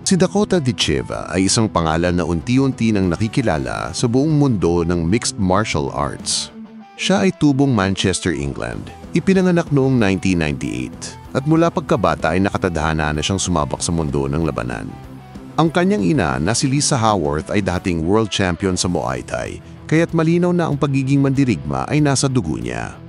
Si Dakota Ditcheva ay isang pangalan na unti-unti nang nakikilala sa buong mundo ng mixed martial arts. Siya ay tubong Manchester, England. Ipinanganak noong 1998 at mula pagkabata ay nakatadhana na siyang sumabak sa mundo ng labanan. Ang kanyang ina na si Lisa Haworth ay dating world champion sa Muay Thai, kaya't malinaw na ang pagiging mandirigma ay nasa dugo niya.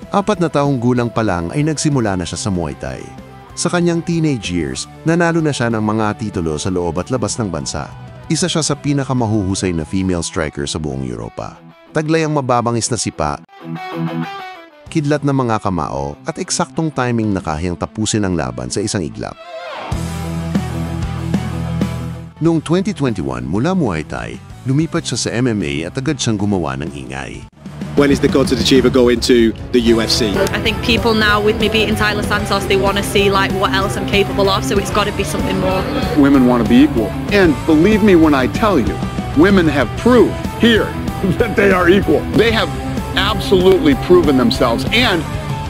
Apat na taong gulang pa lang ay nagsimula na siya sa Muay Thai. Sa kanyang teenage years, nanalo na siya ng mga titulo sa loob at labas ng bansa. Isa siya sa pinakamahuhusay na female striker sa buong Europa. Taglay ang mababangis na sipa, kidlat na mga kamao at eksaktong timing na kayang tapusin ang laban sa isang iglap. Noong 2021 mula Muay Thai, lumipat siya sa MMA at agad siyang gumawa ng ingay. When is Dakota Ditcheva going to the UFC? I think people now, with me beating Tyler Santos, they want to see like what else I'm capable of, so it's got to be something more. Women want to be equal. And believe me when I tell you, women have proved here that they are equal. They have absolutely proven themselves, and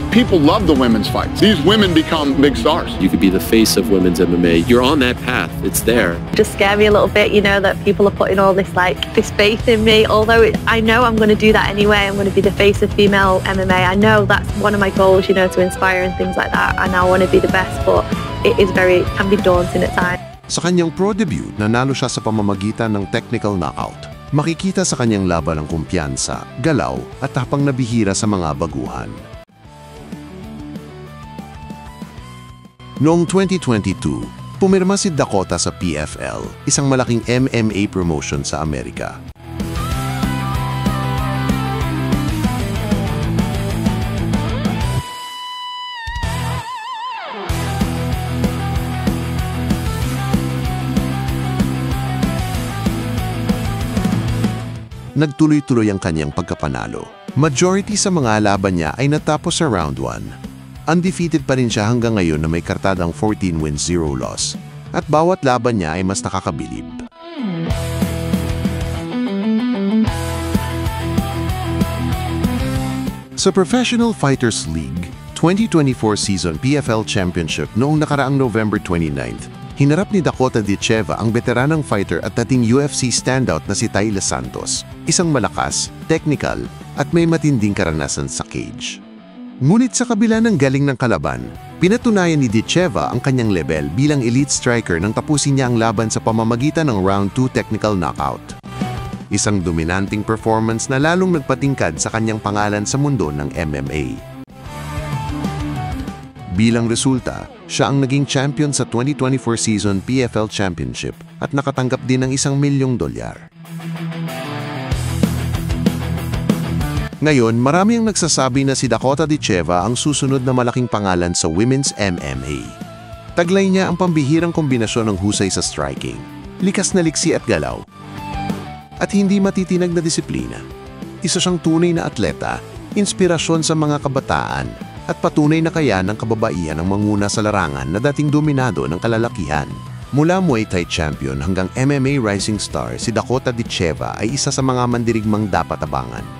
people love the women's fights. These women become big stars. You could be the face of women's MMA. You're on that path. It's there. Just scare me a little bit, you know, that people are putting all this faith in me. Although I know I'm going to do that anyway. I'm going to be the face of female MMA. I know that's one of my goals, you know, to inspire and things like that. And I want to be the best, but it can be daunting at times. Sa kanyang pro debut, nanalo siya sa pamamagitan ng technical knockout. Makikita sa kanyang laban ang kumpiyansa, galaw at tapang na bihira sa mga baguhan. Noong 2022, pumirma si Dakota sa PFL, isang malaking MMA promotion sa Amerika. Nagtuloy-tuloy ang kanyang pagkapanalo. Majority sa mga laban niya ay natapos sa round 1. Undefeated pa rin siya hanggang ngayon na may kartadang 14 wins, 0 loss. At bawat laban niya ay mas nakakabilib. Sa Professional Fighters League 2024 Season PFL Championship noong nakaraang November 29th, hinarap ni Dakota Ditcheva ang veteranang fighter at dating UFC standout na si Tyler Santos, isang malakas, technical, at may matinding karanasan sa cage. Ngunit sa kabila ng galing ng kalaban, pinatunayan ni Ditcheva ang kanyang level bilang elite striker nang tapusin niya ang laban sa pamamagitan ng round 2 technical knockout. Isang dominanting performance na lalong nagpatingkad sa kanyang pangalan sa mundo ng MMA. Bilang resulta, siya ang naging champion sa 2024 season PFL Championship at nakatanggap din ng $1 milyong. Ngayon, marami ang nagsasabi na si Dakota Ditcheva ang susunod na malaking pangalan sa women's MMA. Taglay niya ang pambihirang kombinasyon ng husay sa striking, likas na liksi at galaw, at hindi matitinag na disiplina. Isa siyang tunay na atleta, inspirasyon sa mga kabataan, at patunay na kaya ng kababaihan ang manguna sa larangan na dating dominado ng kalalakihan. Mula Muay Thai champion hanggang MMA rising star, si Dakota Ditcheva ay isa sa mga mandirigmang dapat abangan.